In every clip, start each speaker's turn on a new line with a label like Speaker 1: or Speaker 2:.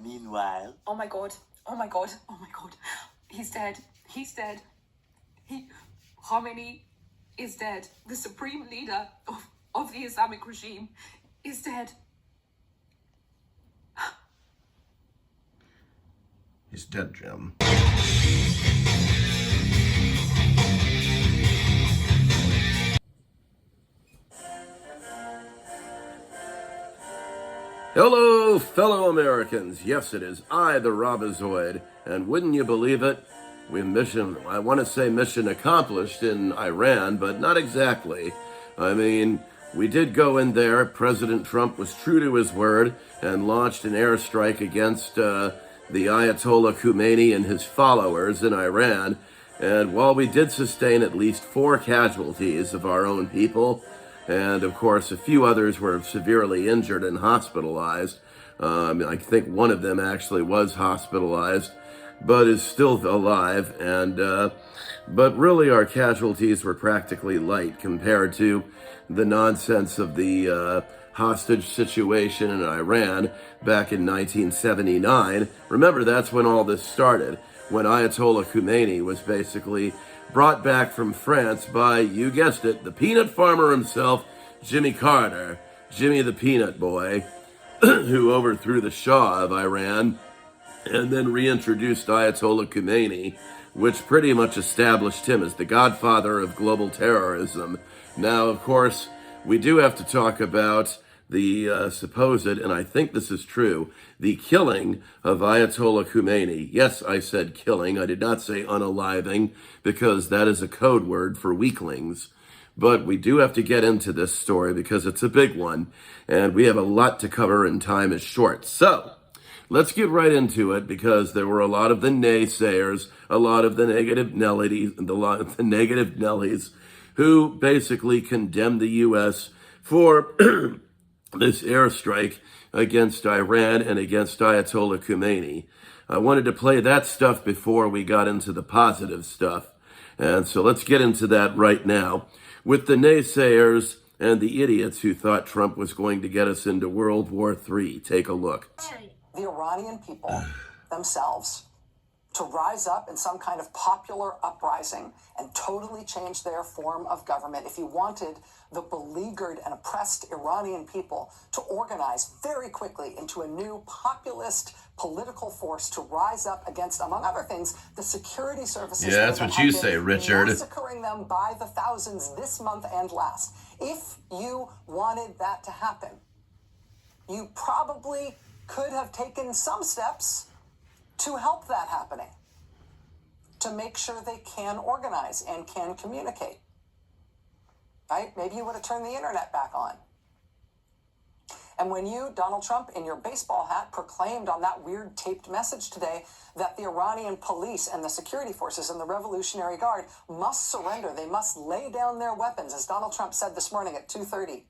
Speaker 1: Meanwhile.
Speaker 2: Oh my God. Oh my God. Oh my God. He's dead. He's dead. Khomeini is dead. The supreme leader of the Islamic regime is dead.
Speaker 3: He's dead, Jim. Hello, fellow Americans. Yes, it is I, the Robozoid, and wouldn't you believe it? I want to say mission accomplished in Iran, but not exactly. I mean, we did go in there. President Trump was true to his word and launched an airstrike against the Ayatollah Khomeini and his followers in Iran. And while we did sustain at least 4 casualties of our own people, and of course a few others were severely injured and hospitalized, I think one of them actually was hospitalized, but is still alive. But really our casualties were practically light compared to the nonsense of the hostage situation in Iran back in 1979. Remember, that's when all this started, when Ayatollah Khomeini was basically brought back from France by, you guessed it, the peanut farmer himself, Jimmy Carter, Jimmy the Peanut Boy, who overthrew the Shah of Iran and then reintroduced Ayatollah Khomeini, which pretty much established him as the godfather of global terrorism. Now, of course, we do have to talk about the supposed, and I think this is true, the killing of Ayatollah Khomeini. Yes, I said killing. I did not say unaliving, because that is a code word for weaklings. But we do have to get into this story because it's a big one, and we have a lot to cover and time is short. So, let's get right into it, because there were a lot of the naysayers, a lot of the negative Nellies, who basically condemned the U.S. for this airstrike against Iran and against Ayatollah Khomeini. I wanted to play that stuff before we got into the positive stuff. And so let's get into that right now with the naysayers and the idiots who thought Trump was going to get us into World War III. Take a look.
Speaker 4: The Iranian people themselves to rise up in some kind of popular uprising and totally change their form of government. If you wanted the beleaguered and oppressed Iranian people to organize very quickly into a new populist political force to rise up against, among other things, the security services.
Speaker 3: Yeah, that's what you say, Richard.
Speaker 4: Massacring them by the thousands this month and last. If you wanted that to happen, you probably could have taken some steps to help that happening, to make sure they can organize and can communicate. Right? Maybe you would have turned the internet back on. And when you, Donald Trump, in your baseball hat, proclaimed on that weird taped message today that the Iranian police and the security forces and the Revolutionary Guard must surrender, they must lay down their weapons, as Donald Trump said this morning at 2:30.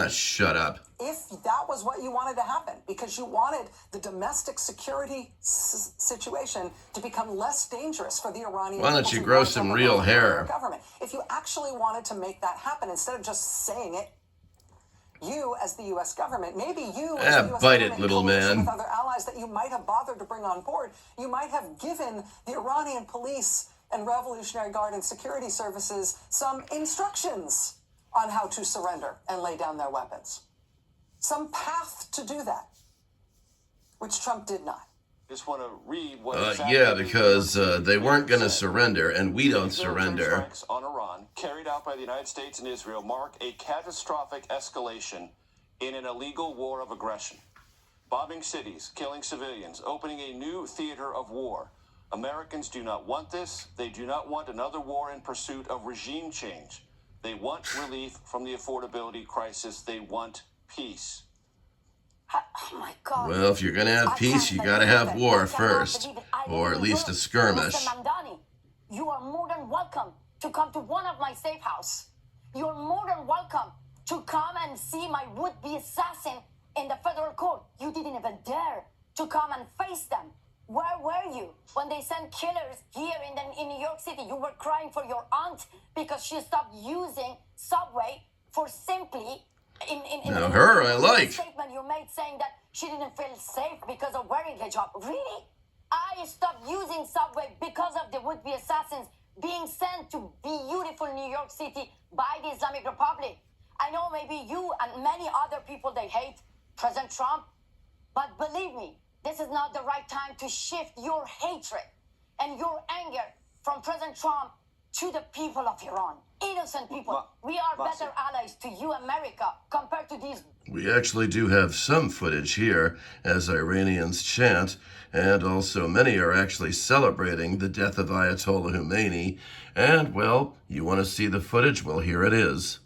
Speaker 3: Shut up.
Speaker 4: If that was what you wanted to happen, because you wanted the domestic security situation to become less dangerous for the Iranian
Speaker 3: Why don't you grow some real hair?
Speaker 4: Government. If you actually wanted to make that happen, instead of just saying it, you as the U.S. government, maybe you as the U.S.
Speaker 3: bite
Speaker 4: government,
Speaker 3: it, little man.
Speaker 4: with other allies that you might have bothered to bring on board, you might have given the Iranian police and Revolutionary Guard and security services some instructions on how to surrender and lay down their weapons. Some path to do that, which Trump did not.
Speaker 5: Just want to read what
Speaker 3: yeah, because they weren't going to surrender, and we don't surrender.
Speaker 5: Strikes on Iran, carried out by the United States and Israel, mark a catastrophic escalation in an illegal war of aggression. Bombing cities, killing civilians, opening a new theater of war. Americans do not want this. They do not want another war in pursuit of regime change. They want relief from the affordability crisis. They want peace.
Speaker 6: Oh my God.
Speaker 3: Well, if you're going to have peace, you got to have war first, or at least a skirmish.
Speaker 6: Mr. Mamdani, you are more than welcome to come to one of my safe house. You're more than welcome to come and see my would-be assassin in the federal court. You didn't even dare to come and face them. Where were you when they sent killers here in New York City? You were crying for your aunt because she stopped using subway for simply
Speaker 3: Now her I liked.
Speaker 6: statement you made saying that she didn't feel safe because of wearing hijab. Really? I stopped using subway because of the would-be assassins being sent to beautiful New York City by the Islamic Republic. I know maybe you and many other people, they hate President Trump, but believe me, this is not the right time to shift your hatred and your anger from President Trump to the people of Iran. Innocent people. We are better allies to you, America, compared to these.
Speaker 3: We actually do have some footage here as Iranians chant, and also many are actually celebrating the death of Ayatollah Khomeini. And, well, you want to see the footage? Well, here it is.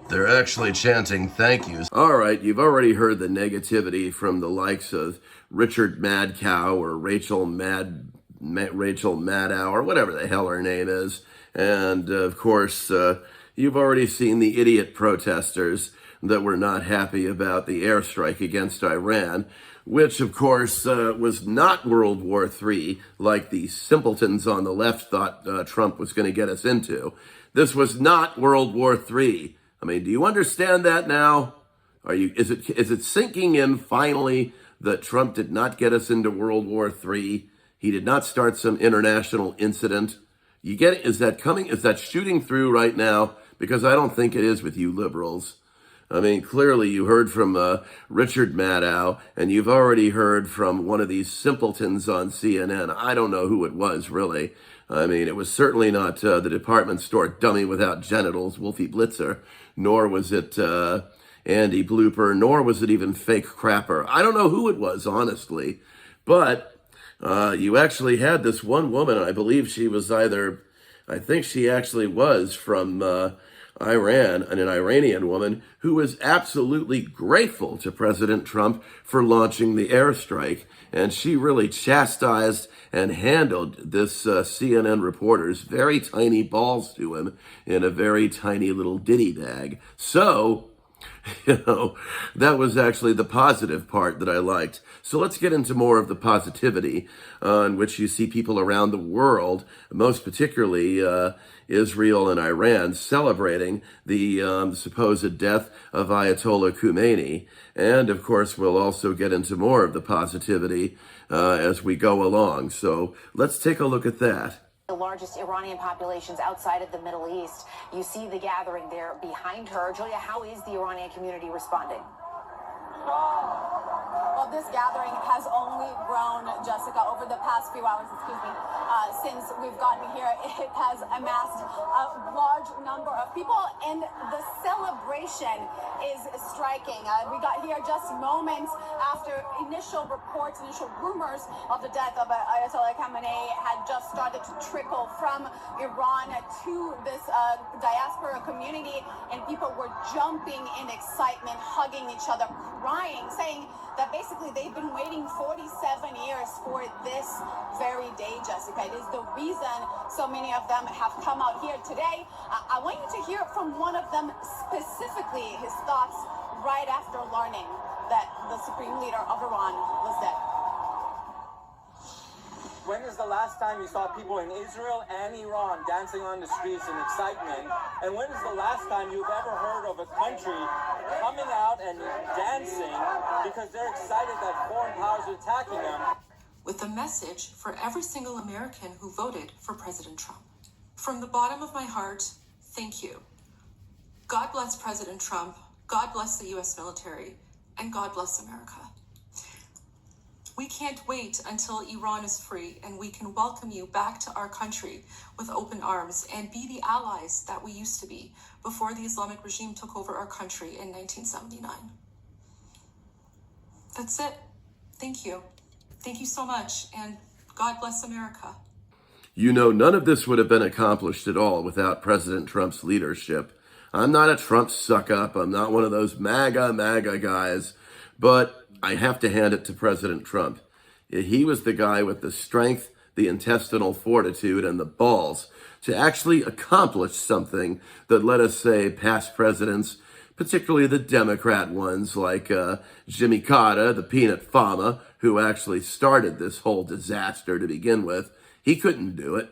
Speaker 3: They're actually chanting thank yous. All right, you've already heard the negativity from the likes of Richard Madcow or Rachel Maddow or whatever the hell her name is. And, of course, you've already seen the idiot protesters that were not happy about the airstrike against Iran, which, of course, was not World War III, like the simpletons on the left thought Trump was going to get us into. This was not World War III. I mean, do you understand that now? Is it sinking in finally that Trump did not get us into World War III? He did not start some international incident. You get it? Is that coming? Is that shooting through right now? Because I don't think it is with you liberals. I mean, clearly you heard from Richard Maddow, and you've already heard from one of these simpletons on CNN. I don't know who it was, really. I mean, it was certainly not the department store dummy without genitals, Wolfie Blitzer, nor was it Andy Blooper, nor was it even Fake Crapper. I don't know who it was, honestly. But you actually had this one woman, I believe she was I think she actually was from Iran, an Iranian woman, who was absolutely grateful to President Trump for launching the airstrike. And she really chastised and handled this CNN reporter's very tiny balls to him in a very tiny little ditty bag. So, that was actually the positive part that I liked. So let's get into more of the positivity in which you see people around the world, most particularly Israel and Iran, celebrating the supposed death of Ayatollah Khomeini. And, of course, we'll also get into more of the positivity as we go along. So let's take a look at that.
Speaker 7: The largest Iranian populations outside of the Middle East. You see the gathering there behind her. Julia, how is the Iranian community responding?
Speaker 8: Well, this gathering has only grown, Jessica, over the past few hours, since we've gotten here. It has amassed a large number of people, and the celebration is striking. We got here just moments after initial reports, initial rumors of the death of Ayatollah Khomeini had just started to trickle from Iran to this diaspora community, and people were jumping in excitement, hugging each other, crying, saying that basically they've been waiting 47 years for this very day, Jessica. It is the reason so many of them have come out here today. I want you to hear from one of them specifically, his thoughts right after learning that the supreme leader of Iran was dead.
Speaker 9: When is the last time you saw people in Israel and Iran dancing on the streets in excitement? And when is the last time you've ever heard of a country coming out and dancing because they're excited that foreign powers are attacking them?
Speaker 2: With a message for every single American who voted for President Trump. From the bottom of my heart, thank you. God bless President Trump, God bless the U.S. military, and God bless America. We can't wait until Iran is free and we can welcome you back to our country with open arms and be the allies that we used to be before the Islamic regime took over our country in 1979. That's it. Thank you. Thank you so much, and God bless America.
Speaker 3: You know, none of this would have been accomplished at all without President Trump's leadership. I'm not a Trump suck-up. I'm not one of those MAGA guys. But I have to hand it to President Trump. He was the guy with the strength, the intestinal fortitude, and the balls to actually accomplish something that, let us say, past presidents, particularly the Democrat ones like Jimmy Carter, the peanut farmer, who actually started this whole disaster to begin with, he couldn't do it.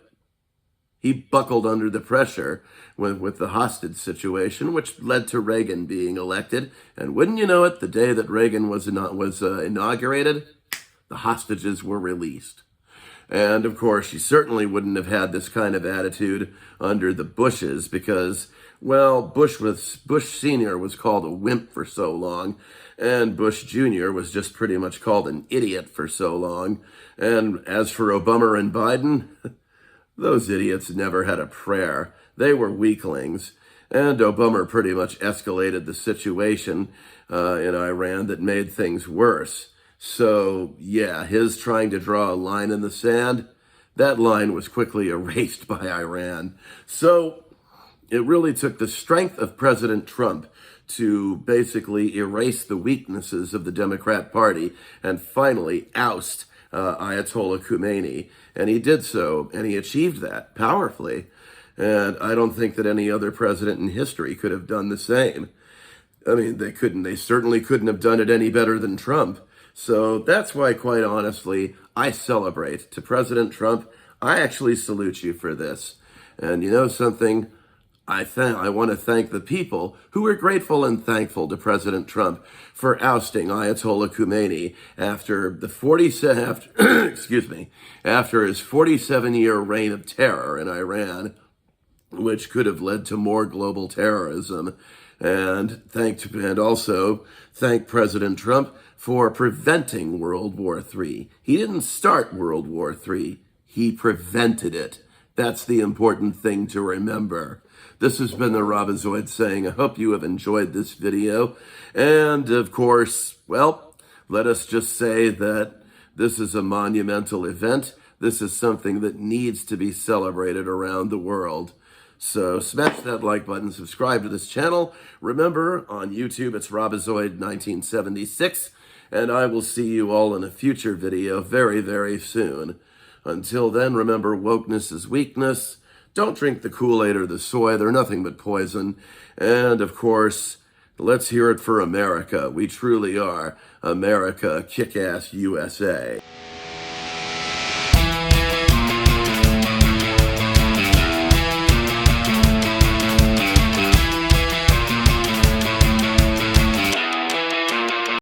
Speaker 3: He buckled under the pressure with the hostage situation, which led to Reagan being elected. And wouldn't you know it, the day that Reagan was inaugurated, the hostages were released. And of course, you certainly wouldn't have had this kind of attitude under the Bushes because, well, Bush Sr. was called a wimp for so long, and Bush Jr. was just pretty much called an idiot for so long. And as for Obama and Biden, those idiots never had a prayer. They were weaklings. And Obama pretty much escalated the situation in Iran that made things worse. So, yeah, his trying to draw a line in the sand, that line was quickly erased by Iran. So, it really took the strength of President Trump to basically erase the weaknesses of the Democrat Party and finally oust Ayatollah Khomeini. And he did so, and he achieved that powerfully. And I don't think that any other president in history could have done the same. I mean, they certainly couldn't have done it any better than Trump. So that's why, quite honestly, I celebrate. To President Trump, I actually salute you for this. And you know something? I want to thank the people who were grateful and thankful to President Trump for ousting Ayatollah Khomeini after his 47-year reign of terror in Iran, which could have led to more global terrorism. And also thank President Trump for preventing World War III. He didn't start World War III. He prevented it. That's the important thing to remember. This has been the Robazoid saying, I hope you have enjoyed this video. And of course, well, let us just say that this is a monumental event. This is something that needs to be celebrated around the world. So smash that like button, subscribe to this channel. Remember, on YouTube, it's Robazoid1976. And I will see you all in a future video very, very soon. Until then, remember, wokeness is weakness. Don't drink the Kool-Aid or the soy. They're nothing but poison. And, of course, let's hear it for America. We truly are America, kick-ass USA.